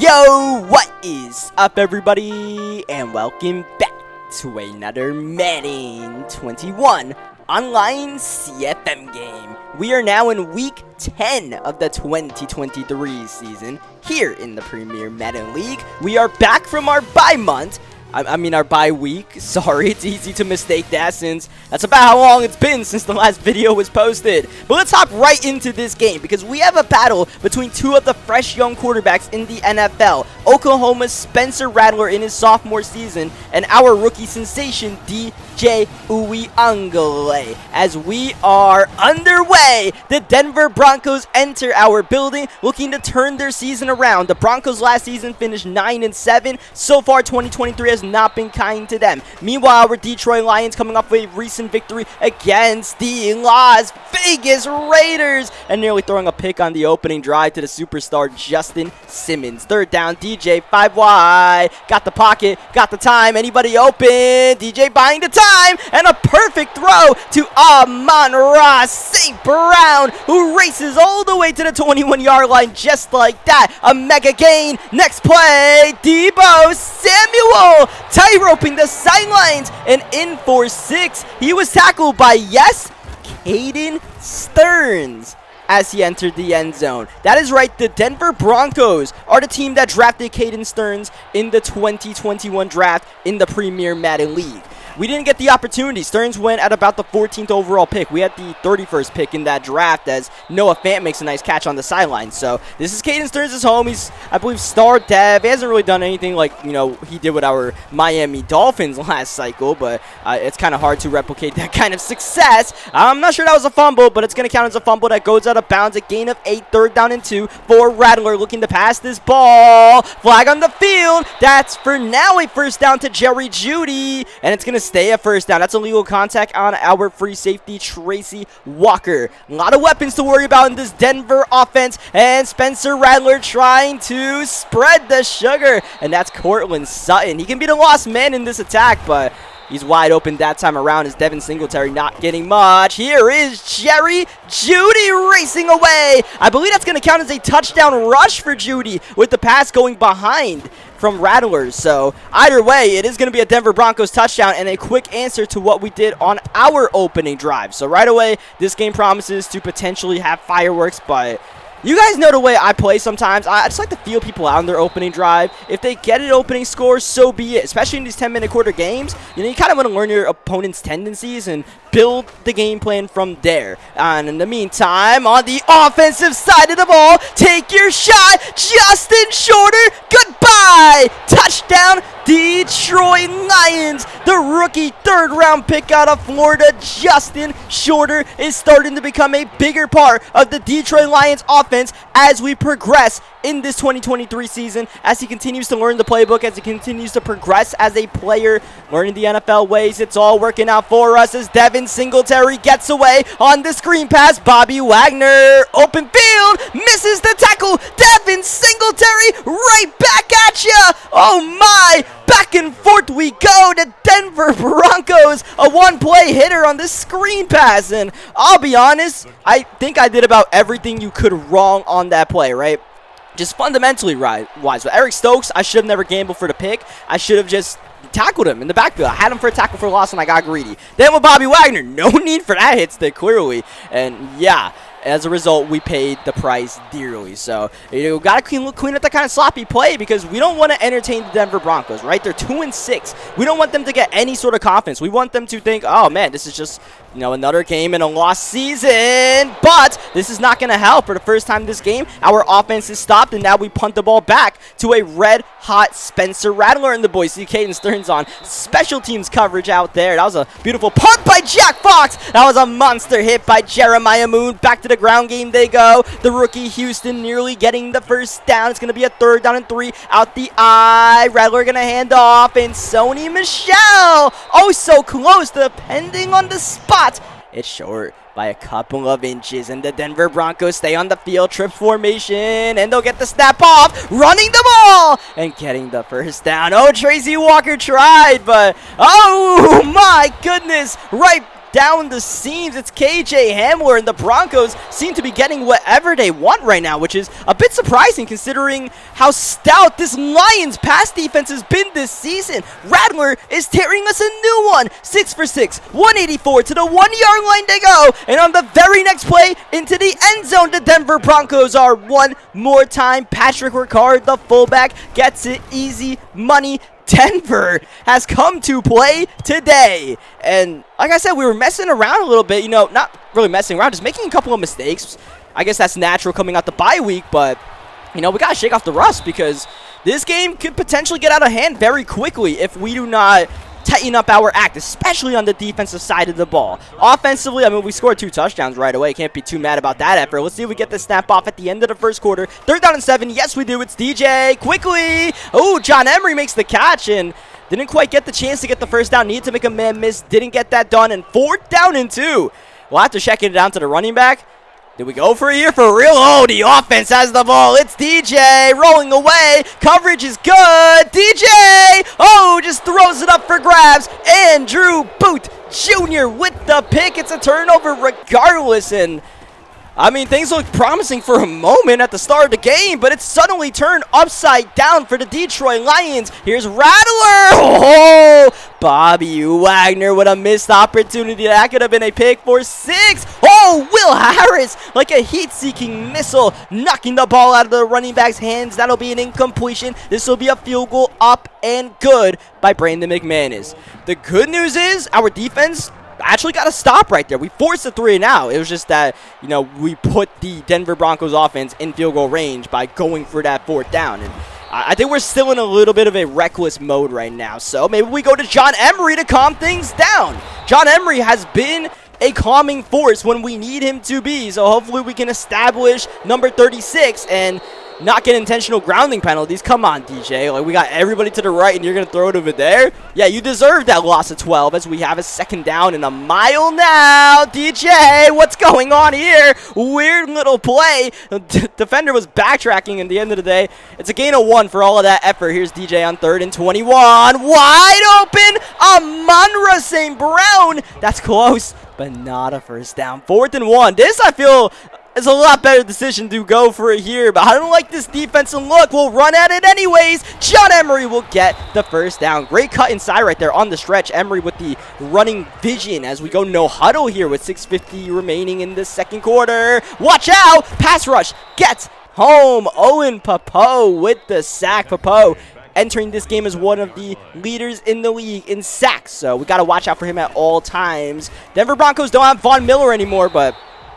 Yo, what is up, everybody, and welcome back to another Madden 21 online CFM game. We are now in week 10 of the 2023 season here in the Premier Madden League. We are back from our bye month. Our bye week. Sorry, it's easy to mistake that since that's about how long it's been since the last video was posted. But let's hop right into this game because we have a battle between two of the fresh young quarterbacks in the NFL. Oklahoma's Spencer Rattler in his sophomore season and our rookie sensation DJ Uiagalelei. As we are underway, the Denver Broncos enter our building looking to turn their season around. The Broncos last season finished 9-7. So far, 2023 has not been kind to them. Meanwhile, our Detroit Lions coming off a recent victory against the Las Vegas Raiders and nearly throwing a pick on the opening drive to the superstar Justin Simmons. Third down, DJ 5 wide, got the pocket, got the time, anybody open? DJ buying the time, and a perfect throw to Amon-Ra St. Brown, who races all the way to the 21-yard line just like that. A mega gain. Next play, Deebo Samuel tight-roping the sidelines and in for 6. He was tackled by, yes, Caden Stearns as he entered the end zone. That is right, the Denver Broncos are the team that drafted Caden Stearns in the 2021 draft in the Premier Madden League. We didn't get the opportunity. Stearns went at about the 14th overall pick. We had the 31st pick in that draft as Noah Fant makes a nice catch on the sideline. So this is Caden Stearns' home. He's, I believe, star dev. He hasn't really done anything like, he did with our Miami Dolphins last cycle, but it's kind of hard to replicate that kind of success. I'm not sure that was a fumble, but it's going to count as a fumble that goes out of bounds. A gain of 8, third down and 2 for Rattler looking to pass this ball. Flag on the field. That's for now a first down to Jerry Jeudy, and it's going to stay a first down. That's illegal contact on our free safety, Tracy Walker. A lot of weapons to worry about in this Denver offense, and Spencer Rattler trying to spread the sugar, and that's Cortland Sutton. He can be the lost man in this attack, but he's wide open that time around as Devin Singletary not getting much. Here is Jerry Jeudy racing away. I believe that's going to count as a touchdown rush for Jeudy with the pass going behind from Rattlers. So either way, it is going to be a Denver Broncos touchdown and a quick answer to what we did on our opening drive. So right away, this game promises to potentially have fireworks, but you guys know the way I play sometimes. I just like to feel people out on their opening drive. If they get an opening score, so be it. Especially in these 10-minute quarter games, you kind of want to learn your opponent's tendencies and build the game plan from there. And in the meantime, on the offensive side of the ball, take your shot. Justin Shorter, goodbye. Touchdown, Detroit Lions. The rookie third-round pick out of Florida, Justin Shorter, is starting to become a bigger part of the Detroit Lions offense as we progress in this 2023 season, as he continues to learn the playbook, as he continues to progress as a player, learning the NFL ways. It's all working out for us as Devin Singletary gets away on the screen pass. Bobby Wagner, open field, misses the tackle. Devin Singletary right back at you. Oh my, back and forth we go. The Denver Broncos, a one-play hitter on the screen pass, and I'll be honest, I think I did about everything you could wrong on that play, right? Just fundamentally wise. With Eric Stokes, I should have never gambled for the pick. I should have just tackled him in the backfield. I had him for a tackle for loss and I got greedy. Then with Bobby Wagner, no need for that hit stick, clearly. And yeah, as a result, we paid the price dearly. So you got to clean up that kind of sloppy play because we don't want to entertain the Denver Broncos, right? They're 2-6. We don't want them to get any sort of confidence. We want them to think, oh man, this is just another game in a lost season. But this is not going to help. For the first time this game, our offense is stopped, and now we punt the ball back to a red-hot Spencer Rattler and the boys. See Caden Stearns on special teams coverage out there. That was a beautiful punt by Jack Fox. That was a monster hit by Jeremiah Moon. Back to the ground game they go. The rookie Houston nearly getting the first down. It's going to be a third down and 3 out the eye. Rattler going to hand off, and Sony Michel, oh so close, depending on the spot. It's short by a couple of inches, and the Denver Broncos stay on the field, trip formation, and they'll get the snap off, running the ball, and getting the first down. Oh, Tracy Walker tried, but oh my goodness, right down the seams. It's KJ Hamler, and the Broncos seem to be getting whatever they want right now, which is a bit surprising considering how stout this Lions pass defense has been this season. Rattler is tearing us a new one. 6 for 6, 184 to the 1-yard line they go, and on the very next play into the end zone, the Denver Broncos are one more time. Patrick Ricard, the fullback, gets it easy money. Denver has come to play today, and like I said, we were messing around a little bit, not really messing around, just making a couple of mistakes. I guess that's natural coming out the bye week, but we gotta shake off the rust because this game could potentially get out of hand very quickly if we do not tighten up our act, especially on the defensive side of the ball. Offensively, we scored 2 touchdowns right away. Can't be too mad about that effort. Let's see if we get the snap off at the end of the first quarter. 3rd down and 7. Yes, we do. It's DJ. Quickly. Oh, John Emery makes the catch and didn't quite get the chance to get the first down. Needed to make a man miss. Didn't get that done. And 4th down and 2. We'll have to check it down to the running back. Did we go for it here for real? Oh, the offense has the ball. It's DJ rolling away. Coverage is good. DJ! Oh, just throws it up for grabs. Andrew Booth Jr. with the pick. It's a turnover regardless. And things look promising for a moment at the start of the game, but it's suddenly turned upside down for the Detroit Lions. Here's Rattler. Oh, Bobby Wagner with a missed opportunity. That could have been a pick for 6. Oh, Will Harris like a heat-seeking missile, knocking the ball out of the running back's hands. That'll be an incompletion. This will be a field goal up and good by Brandon McManus. The good news is our defense actually got a stop right there. We forced a 3 and out. It was just that, we put the Denver Broncos offense in field goal range by going for that 4th down. And I think we're still in a little bit of a reckless mode right now. So maybe we go to John Emery to calm things down. John Emery has been a calming force when we need him to be. So hopefully we can establish number 36 and not get intentional grounding penalties. Come on, DJ. Like, we got everybody to the right, and you're going to throw it over there? Yeah, you deserve that loss of 12 as we have a 2nd down and a mile now. DJ, what's going on here? Weird little play. The defender was backtracking at the end of the day. It's a gain of 1 for all of that effort. Here's DJ on 3rd and 21. Wide open. Amon-Ra St. Brown. That's close, but not a first down. 4th and 1. This, I feel, it's a lot better decision to go for it here, but I don't like this defensive look. We'll run at it anyways. John Emery will get the first down. Great cut inside right there on the stretch. Emery with the running vision as we go no huddle here with 6:50 remaining in the 2nd quarter. Watch out. Pass rush gets home. Owen Papo with the sack. Papo entering this game as one of the leaders in the league in sacks, so we got to watch out for him at all times. Denver Broncos don't have Von Miller anymore, but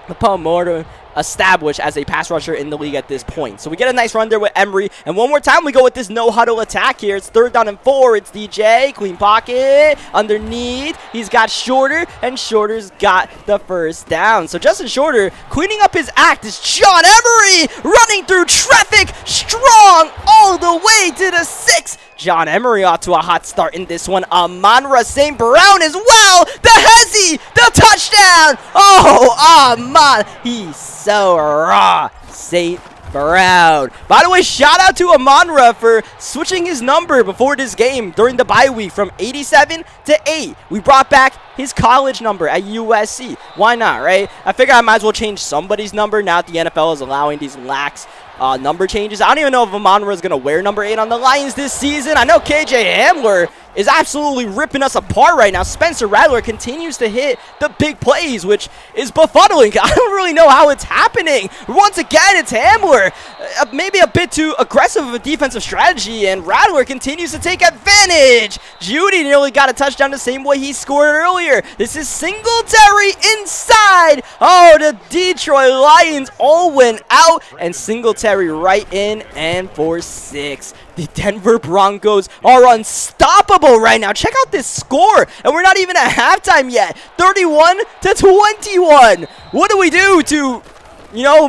Papo more to established as a pass rusher in the league at this point. So we get a nice run there with Emery. And one more time we go with this no-huddle attack here. It's 3rd down and 4. It's DJ. Clean pocket. Underneath. He's got Shorter. And Shorter's got the first down. So Justin Shorter cleaning up his act is John Emery running through traffic. Strong all the way to the 6. John Emery off to a hot start in this one. Amon-Ra St. Brown as well. The hezzy. The touchdown. Oh, Amon. He's so raw. St. Brown. By the way, shout out to Amon-Ra for switching his number before this game during the bye week from 87 to 8. We brought back his college number at USC. Why not, right? I figure I might as well change somebody's number now that the NFL is allowing these lax number changes. I don't even know if Amon-Ra is going to wear number 8 on the Lions this season. I know KJ Hamler is absolutely ripping us apart right now. Spencer Rattler continues to hit the big plays, which is befuddling. I don't really know how it's happening. Once again, it's Hamler. Maybe a bit too aggressive of a defensive strategy, and Rattler continues to take advantage. Judy nearly got a touchdown the same way he scored earlier. This is Singletary inside. Oh, the Detroit Lions all went out, and Singletary right in and for 6. The Denver Broncos are unstoppable right now. Check out this score, and we're not even at halftime yet. 31-21. What do we do to,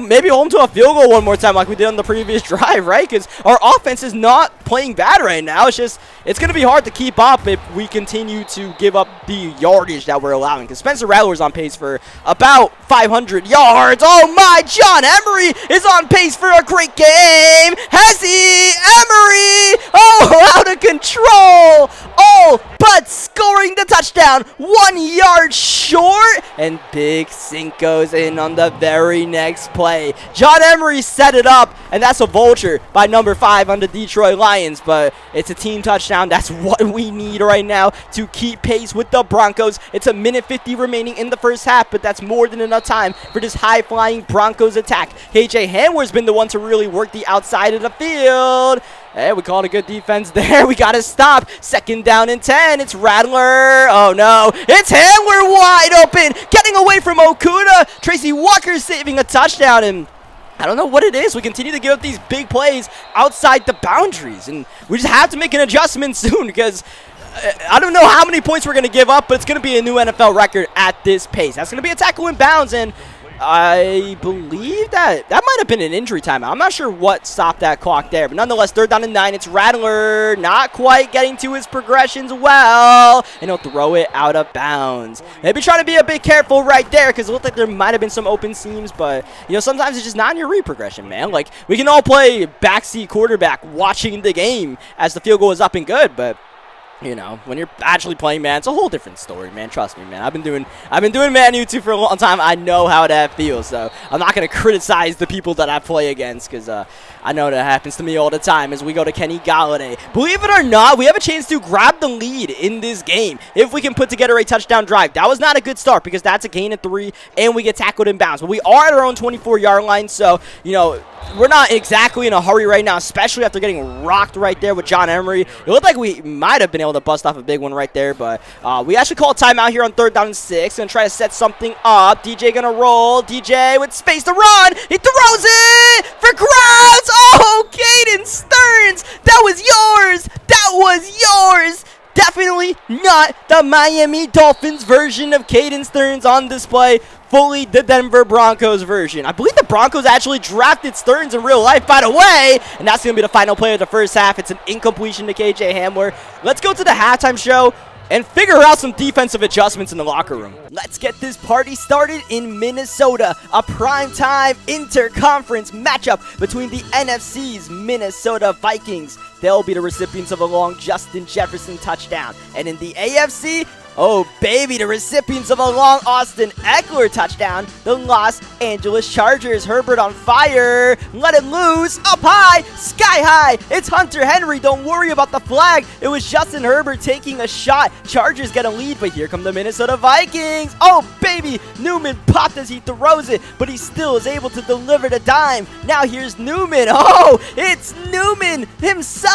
maybe hold them to a field goal one more time like we did on the previous drive, right? Because our offense is not playing bad right now. It's going to be hard to keep up if we continue to give up the yardage that we're allowing. Because Spencer Rattler's on pace for about 500 yards. Oh my, John Emery is on pace for a great game. Hezzy, Emery, oh, out of control. All but scoring the touchdown, 1 yard short, and Big Sink goes in on the very next play. John Emery set it up, and that's a vulture by number 5 on the Detroit Lions, but it's a team touchdown. That's what we need right now to keep pace with the Broncos. It's a minute 50 remaining in the first half, but that's more than enough time for this high-flying Broncos attack. KJ Hamler's been the one to really work the outside of the field. Hey, we called a good defense there. We got to stop. 2nd down and 10. It's Rattler. Oh, no. It's Hamler wide open. Getting away from Okuda. Tracy Walker saving a touchdown. And I don't know what it is. We continue to give up these big plays outside the boundaries. And we just have to make an adjustment soon because I don't know how many points we're going to give up, but it's going to be a new NFL record at this pace. That's going to be a tackle in bounds. And I believe that might have been an injury timeout. I'm not sure what stopped that clock there, but nonetheless, 3rd down and 9. It's Rattler, not quite getting to his progressions well, and he'll throw it out of bounds. Maybe trying to be a bit careful right there because it looked like there might have been some open seams, but sometimes it's just not in your read progression, man. Like, we can all play backseat quarterback watching the game as the field goal is up and good, but when you're actually playing, man, it's a whole different story, man. Trust me, man. I've been doing Madden YouTube for a long time. I know how that feels, so I'm not going to criticize the people that I play against because I know that happens to me all the time as we go to Kenny Galladay. Believe it or not, we have a chance to grab the lead in this game if we can put together a touchdown drive. That was not a good start because that's a gain of 3, and we get tackled in bounds. But we are at our own 24-yard line, so, we're not exactly in a hurry right now, especially after getting rocked right there with John Emery. It looked like we might have been able to bust off a big one right there, but we actually call a timeout here on 3rd down and 6. Gonna try to set something up. DJ gonna roll. DJ with space to run. He throws it for grabs. Oh, Caden Stearns. That was yours. That was yours. Definitely not the Miami Dolphins version of Caden Stearns on display. Fully the Denver Broncos version. I believe the Broncos actually drafted Stearns in real life, by the way. And that's going to be the final play of the first half. It's an incompletion to KJ Hamler. Let's go to the halftime show and figure out some defensive adjustments in the locker room. Let's get this party started in Minnesota. A primetime interconference matchup between the NFC's Minnesota Vikings. They'll be the recipients of a long Justin Jefferson touchdown. And in the AFC, oh, baby, the recipients of a long Austin Eckler touchdown, the Los Angeles Chargers. Herbert on fire. Let it loose. Up high. Sky high. It's Hunter Henry. Don't worry about the flag. It was Justin Herbert taking a shot. Chargers get a lead, but here come the Minnesota Vikings. Oh, baby. Newman popped as he throws it, but he still is able to deliver the dime. Now here's Newman. Oh, it's Newman himself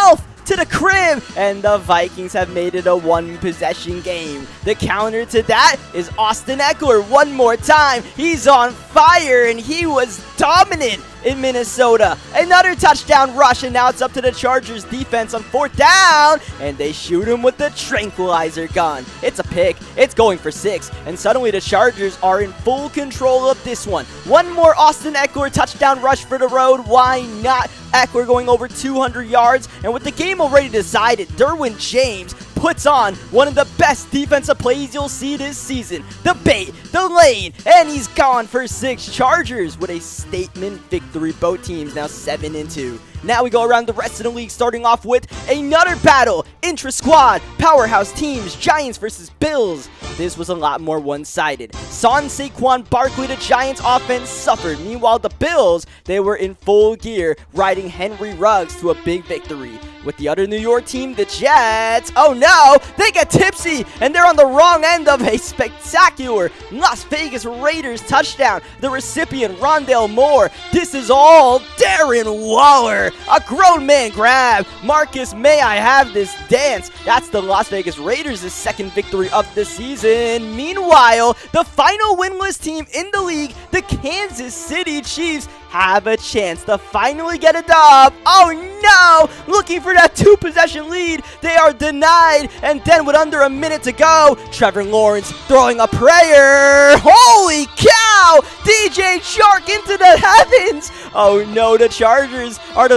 to the crib, and the Vikings have made it a 1-possession game. The counter to that is Austin Eckler one more time. He's on fire, and he was dominant in Minnesota. Another touchdown rush, and now it's up to the Chargers defense on 4th down, and they shoot him with the tranquilizer gun. It's a pick. It's going for 6, and suddenly the Chargers are in full control of this one. One more Austin Eckler touchdown rush for the road. Why not? Eckler going over 200 yards, and with the game already decided, Derwin James puts on one of the best defensive plays you'll see this season. The bait, the lane, and he's gone for 6. Chargers with a statement victory. Both teams now 7-2. Now we go around the rest of the league, starting off with another battle. Intra-squad, powerhouse teams, Giants versus Bills. This was a lot more one-sided. Saquon Barkley, the Giants offense suffered. Meanwhile, the Bills, they were in full gear, riding Henry Ruggs to a big victory. With the other New York team, the Jets, oh no, they get tipsy, and they're on the wrong end of a spectacular Las Vegas Raiders touchdown. The recipient, Rondale Moore. This is all Darren Waller. A grown man grab. Marcus, may I have this dance? That's the Las Vegas Raiders' 2nd victory of the season. Meanwhile, the final winless team in the league, the Kansas City Chiefs, have a chance to finally get a dub. Oh no! Looking for that 2-possession lead. They are denied. And then with under a minute to go, Trevor Lawrence throwing a prayer. Holy cow! DJ Shark into the heavens. Oh no, the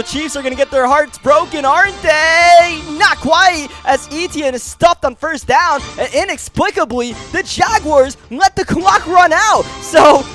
Chiefs are going to get their hearts broken, aren't they? Not quite, as Etienne is stuffed on 1st down. And inexplicably, the Jaguars let the clock run out. So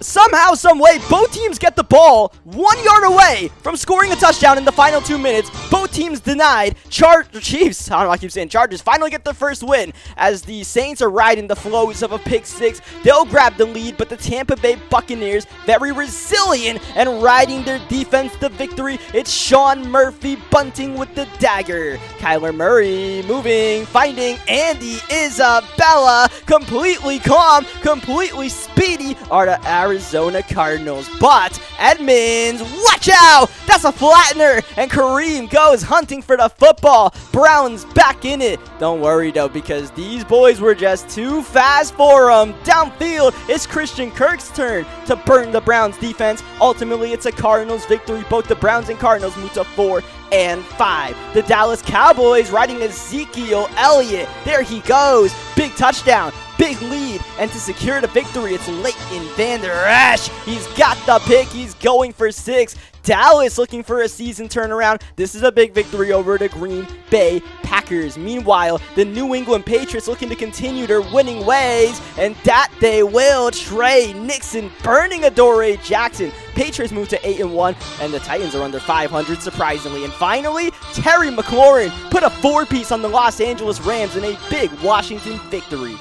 somehow, some way, both teams get the ball 1 yard away from scoring a touchdown in the final 2 minutes. Both teams denied. Chiefs, I don't know why I keep saying Chargers, finally get the first win as the Saints are riding the flows of a pick six. They'll grab the lead, but the Tampa Bay Buccaneers, very resilient and riding their defense to victory. It's Sean Murphy bunting with the dagger. Kyler Murray moving, finding Andy Isabella. Completely calm, completely speedy are the Arizona Cardinals. But Edmonds, watch out! That's a flattener, and Kareem goes hunting for the football. Browns back in it. Don't worry though, because these boys were just too fast for them. Downfield, it's Christian Kirk's turn to burn the Browns defense. Ultimately, it's a Cardinals victory. Both the Browns and Cardinals move to 4 and 5. The Dallas Cowboys riding Ezekiel Elliott. There he goes. Big touchdown. Big lead, and to secure the victory, it's Leighton Vander Esch. He's got the pick. He's going for 6. Dallas looking for a season turnaround. This is a big victory over the Green Bay Packers. Meanwhile, the New England Patriots looking to continue their winning ways, and that they will. Trey Nixon burning Adoree Jackson. Patriots move to 8-1, and the Titans are under 500, surprisingly. And finally, Terry McLaurin put a 4-piece on the Los Angeles Rams in a big Washington victory.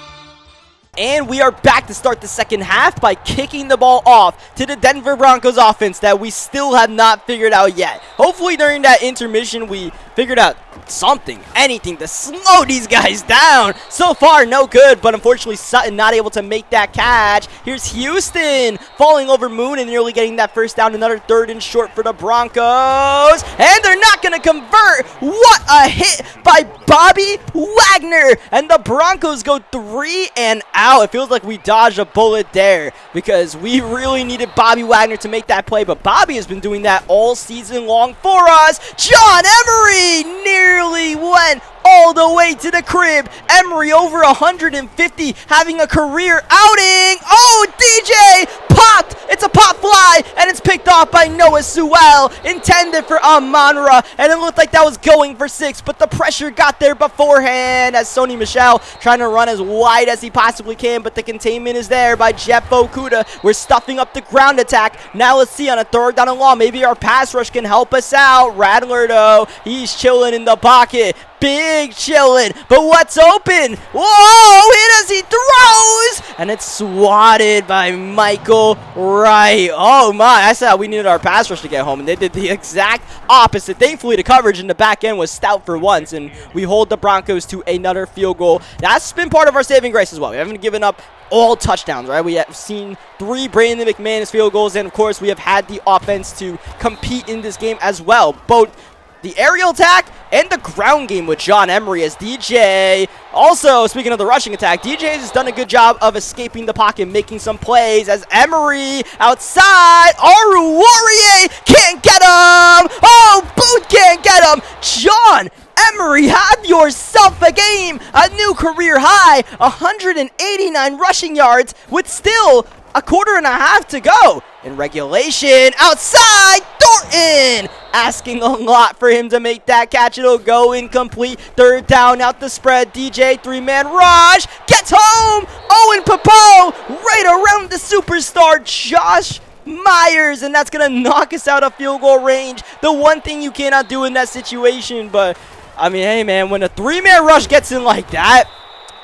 And we are back to start the second half by kicking the ball off to the Denver Broncos offense that we still have not figured out yet. Hopefully during that intermission we figured out something, anything to slow these guys down. So far, no good, but unfortunately Sutton not able to make that catch. Here's Houston falling over Moon and nearly getting that first down. Another 3rd and short for the Broncos, and they're not going to convert. What a hit by Bobby Wagner, and the Broncos go 3 and out. It feels like we dodged a bullet there because we really needed Bobby Wagner to make that play, but Bobby has been doing that all season long for us. John Emery nearly went all the way to the crib. Emery over 150, having a career outing. Oh, DJ popped. It's a pop fly, and it's picked off by Noah Sewell, intended for Amon-Ra, and it looked like that was going for 6, but the pressure got there beforehand as Sony Michel trying to run as wide as he possibly can, but the containment is there by Jeff Okudah. We're stuffing up the ground attack. Now let's see on a 3rd down and long, maybe our pass rush can help us out. Rattler though, he's chilling in the pocket. Big chillin', but what's open? Whoa, hit as he throws, and it's swatted by Michael Wright. Oh my, I said we needed our pass rush to get home, and they did the exact opposite. Thankfully, the coverage in the back end was stout for once, and we hold the Broncos to another field goal. That's been part of our saving grace as well. We haven't given up all touchdowns, right? We have seen 3 Brandon McManus field goals, and of course, we have had the offense to compete in this game as well. Both the aerial attack and the ground game with John Emery as DJ. Also, speaking of the rushing attack, DJ has done a good job of escaping the pocket, making some plays as Emery outside. Aru Warrior can't get him. Oh, Booth can't get him. John Emery, have yourself a game. A new career high, 189 rushing yards with still a 1/4 to go. In regulation, outside, Thornton asking a lot for him to make that catch. It'll go incomplete. 3rd down, out the spread. DJ, 3-man rush, gets home. Owen Popo right around the superstar Josh Myers, and that's going to knock us out of field goal range. The one thing you cannot do in that situation, but I mean, hey man, when a 3-man rush gets in like that,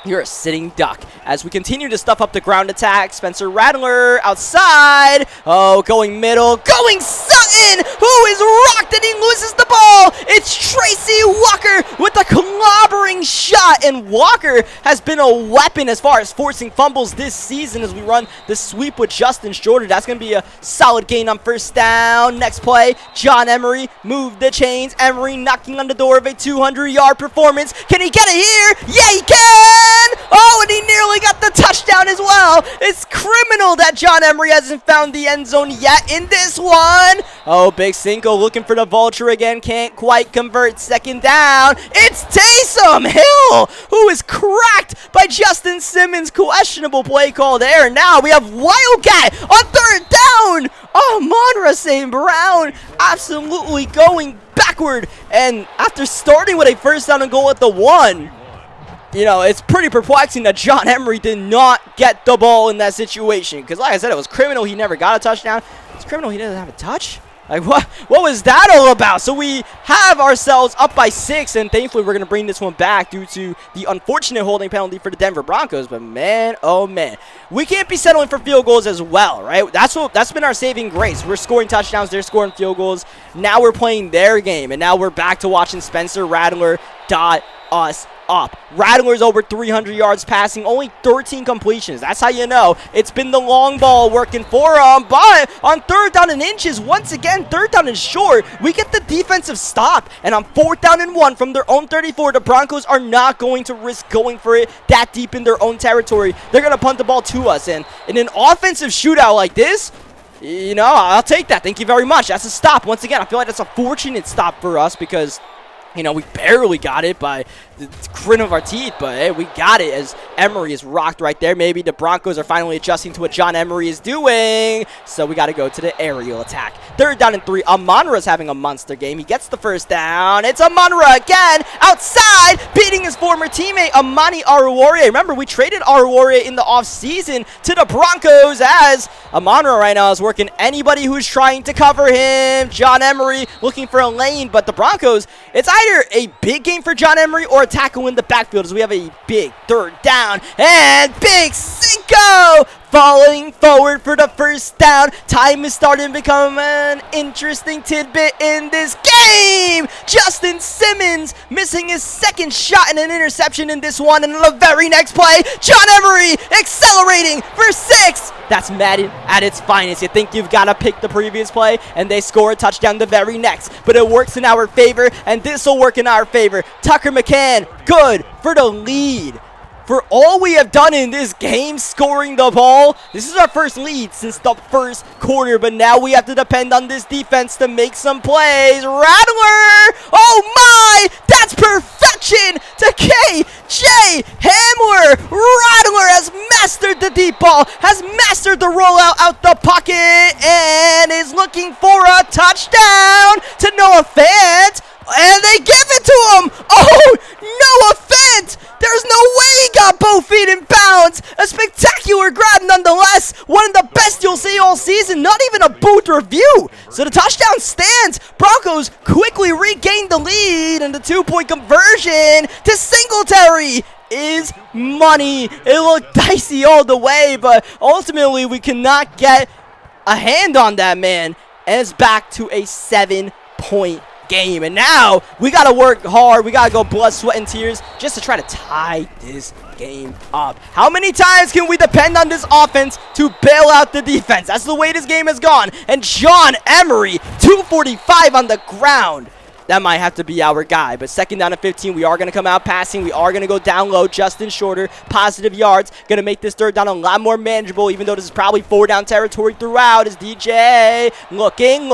you're a sitting duck. As we continue to stuff up the ground attack, Spencer Rattler outside. Oh, going middle. Going Sutton, who is rocked and he loses the ball. It's Tracy Walker with a clobbering shot. And Walker has been a weapon as far as forcing fumbles this season as we run the sweep with Justin Shorter. That's going to be a solid gain on 1st down. Next play, John Emery moved the chains. Emery knocking on the door of a 200-yard performance. Can he get it here? Yeah, he can. Oh, and he nearly got the touchdown as well. It's criminal that John Emery hasn't found the end zone yet in this one. Oh, Big Cinco looking for the vulture again. Can't quite convert. 2nd down. It's Taysom Hill, who is cracked by Justin Simmons. Questionable play call there. And now we have Wildcat on 3rd down. Oh, Monra St. Brown absolutely going backward. And after starting with a 1st down and goal at the 1, you know, it's pretty perplexing that John Emery did not get the ball in that situation. Because like I said, it was criminal he never got a touchdown. It's criminal he didn't have a touch. Like, what was that all about? So we have ourselves up by 6, and thankfully we're going to bring this one back due to the unfortunate holding penalty for the Denver Broncos. But man, oh man, we can't be settling for field goals as well, right? That's been our saving grace. We're scoring touchdowns, they're scoring field goals. Now we're playing their game, and now we're back to watching Spencer Rattler dot us up. Rattler's over 300 yards passing, only 13 completions. That's how you know it's been the long ball working for him. But on 3rd down and inches, once again, 3rd down and short, we get the defensive stop. And on 4th down and 1 from their own 34, the Broncos are not going to risk going for it that deep in their own territory. They're going to punt the ball to us. And in an offensive shootout like this, you know, I'll take that. Thank you very much. That's a stop. Once again, I feel like that's a fortunate stop for us because, you know, we barely got it by the grit of our teeth, but hey, we got it as Emery is rocked right there. Maybe the Broncos are finally adjusting to what John Emery is doing, so we got to go to the aerial attack. 3rd down and 3. Amon-Ra's having a monster game. He gets the 1st down. It's Amon-Ra again, outside, beating his former teammate, Amani Aruorie. Remember, we traded Aruorie in the offseason to the Broncos as Amon-Ra right now is working anybody who's trying to cover him. John Emery looking for a lane, but the Broncos, it's either a big game for John Emery or a tackle in the backfield as we have a big 3rd down and Big Cinco falling forward for the 1st down. Time is starting to become an interesting tidbit in this game. Justin Simmons missing his 2nd shot and an interception in this one, and in the very next play, John Emery accelerating for 6. That's Madden at its finest. You think you've got to pick the previous play, and they score a touchdown the very next. But it works in our favor, and this will work in our favor. Tucker McCann, good for the lead. For all we have done in this game, scoring the ball, this is our first lead since the 1st quarter, but now we have to depend on this defense to make some plays. Rattler! Oh my! That's perfection to K.J. Hamler! Rattler has mastered the deep ball, has mastered the rollout out the pocket, and is looking for a touchdown to Noah Fant. And they give it to him! Oh, Noah Fant! There's no way he got both feet in bounds! A spectacular grab nonetheless! One of the best you'll see all season, not even a booth review! So the touchdown stands! Broncos quickly regain the lead, and the 2-point conversion to Singletary is money. It looked dicey all the way, but ultimately we cannot get a hand on that man, and it's back to a 7-point game. And now we got to work hard. We got to go blood, sweat, and tears just to try to tie this game up. How many times can we depend on this offense to bail out the defense? That's the way this game has gone. And John Emery, 245 on the ground. That might have to be our guy. But 2nd down and 15, we are going to come out passing. We are going to go down low. Justin Shorter, positive yards. Going to make this 3rd down a lot more manageable, even though this is probably 4-down territory throughout. Is DJ looking,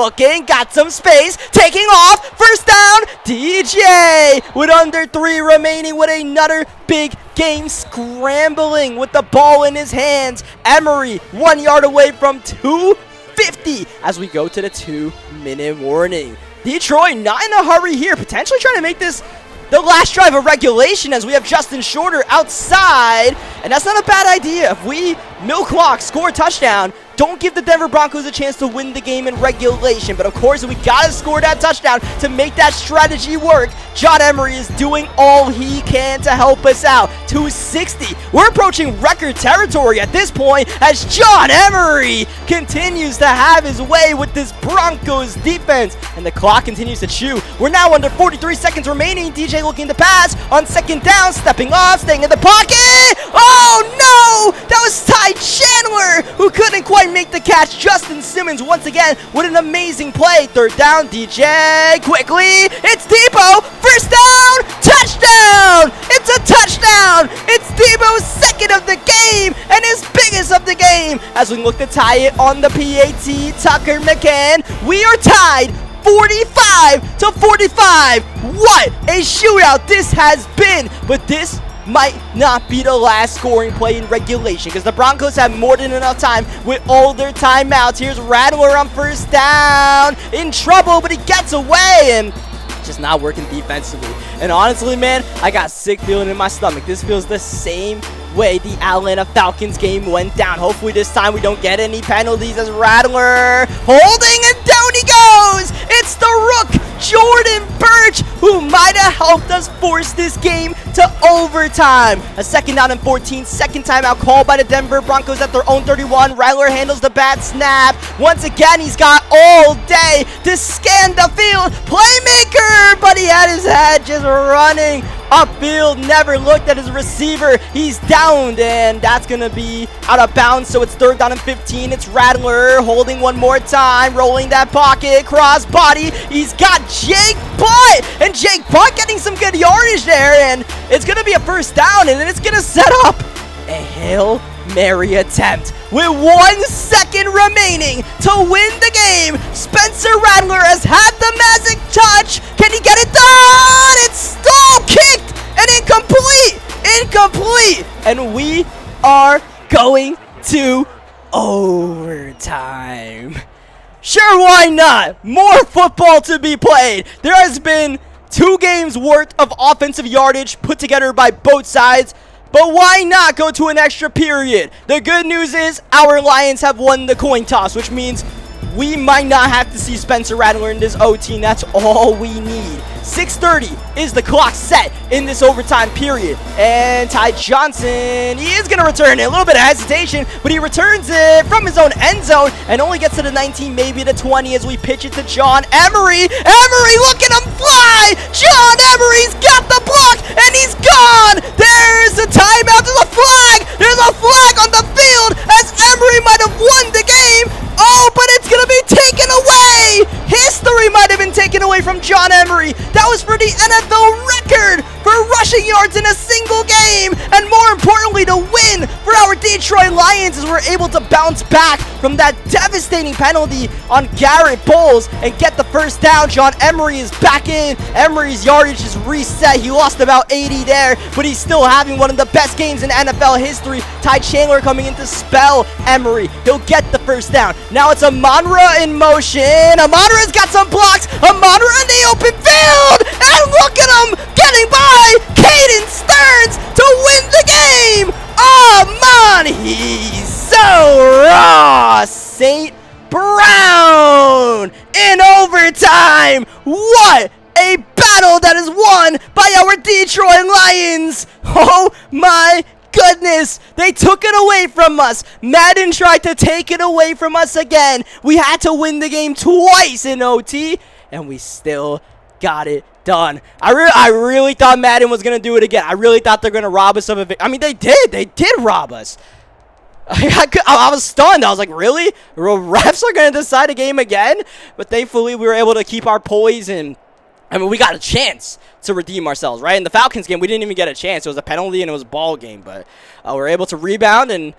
got some space, taking off. 1st down, DJ with under 3 remaining with another big game, scrambling with the ball in his hands. Emery 1 yard away from 250 as we go to the 2-minute warning. Detroit not in a hurry here, potentially trying to make this the last drive of regulation as we have Justin Shorter outside, and that's not a bad idea. If we milk clock, score a touchdown, don't give the Denver Broncos a chance to win the game in regulation. But of course, we gotta score that touchdown to make that strategy work. John Emery is doing all he can to help us out. 260. We're approaching record territory at this point as John Emery continues to have his way with this Broncos defense. And the clock continues to chew. We're now under 43 seconds remaining. DJ looking to pass on 2nd down, stepping off, staying in the pocket. Oh no! That was Ty Chandler who couldn't quite make the catch. Justin Simmons once again with an amazing play. 3rd down, DJ quickly. It's Debo. 1st down, touchdown. It's a touchdown. It's Debo's 2nd of the game and his biggest of the game. As we look to tie it on the PAT, Tucker McCann. We are tied 45-45. What a shootout this has been. But this might not be the last scoring play in regulation because the Broncos have more than enough time with all their timeouts. Here's Rattler on 1st down, in trouble, but he gets away, and just not working defensively. And honestly, man, I got a sick feeling in my stomach. This feels the same way the Atlanta Falcons game went down. Hopefully this time we don't get any penalties as Rattler holding, and down he goes. It's the Rook, Jordan Burch, who might have helped us force this game to overtime. A 2nd down and 14, second timeout called by the Denver Broncos at their own 31. Rattler handles the bad snap. Once again, he's got all day to scan the field. Playmaker, but he had his head just running upfield, never looked at his receiver. He's downed, and that's going to be out of bounds, so it's 3rd down and 15. It's Rattler holding one more time, rolling that pocket, cross body. He's got Jake Butt, and Jake Butt getting some good yardage there, and it's going to be a 1st down, and it's going to set up a Hail Mary attempt with 1 second remaining to win the game. Spencer Rattler has had the magic touch. Can he get it done? It's still kicked and incomplete, and we are going to overtime. Sure, why not? More football to be played. There has been 2 games worth of offensive yardage put together by both sides. But why not go to an extra period? The good news is our Lions have won the coin toss, which means we might not have to see Spencer Rattler in this OT, and that's all we need. 6:30 is the clock set in this overtime period. And Ty Johnson, he is going to return it. A little bit of hesitation, but he returns it from his own end zone and only gets to the 19, maybe the 20 as we pitch it to John Emery. Emery, look at him fly! John Emery's got the block, and he's gone! There's a timeout. There's a flag! There's a flag on the field as Emery might have won the game. Oh, but it's going to be taken away! History might have been taken away from John Emery. That was for the NFL record for rushing yards in a single game. And more importantly, to win for our Detroit Lions as we're able to bounce back from that devastating penalty on Garrett Bowles and get the 1st down. John Emery is back in. Emery's yardage is reset. He lost about 80 there, but he's still having one of the best games in NFL history. Ty Chandler coming in to spell Emery. He'll get the 1st down. Now it's Amonra in motion. Amonra's got some blocks. Amonra in the open field. And look at him getting by Caden Stearns to win the game. Amon, he's so raw. St. Brown in overtime. What a battle that is won by our Detroit Lions. Oh my goodness, they took it away from us. Madden tried to take it away from us again. We had to win the game twice in OT, and we still got it done. I really thought Madden was going to do it again. I really thought they're going to rob us of a victory. I mean, they did rob us. I was stunned. I was like, really? Refs are going to decide a game again? But thankfully, we were able to keep our poise, and I mean, we got a chance to redeem ourselves, right? In the Falcons game, we didn't even get a chance. It was a penalty, and it was a ball game. But we were able to rebound and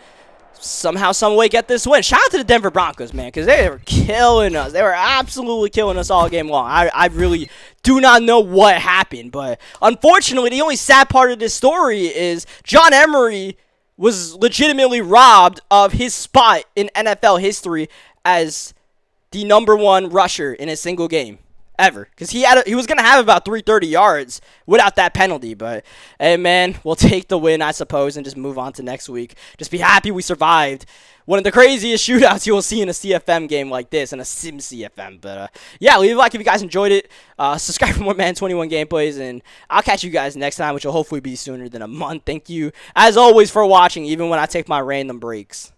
somehow, some way get this win. Shout out to the Denver Broncos, man, because they were killing us. They were absolutely killing us all game long. I really do not know what happened. But unfortunately, the only sad part of this story is John Emery was legitimately robbed of his spot in NFL history as the #1 rusher in a single game ever, because he was gonna have about 330 yards without that penalty. But hey, man, we'll take the win, I suppose, and just move on to next week. Just be happy we survived one of the craziest shootouts you will see in a CFM game like this, in a sim CFM. But yeah, leave a like if you guys enjoyed it. Subscribe for more Madden 21 gameplays, and I'll catch you guys next time, which will hopefully be sooner than a month. Thank you as always for watching, even when I take my random breaks.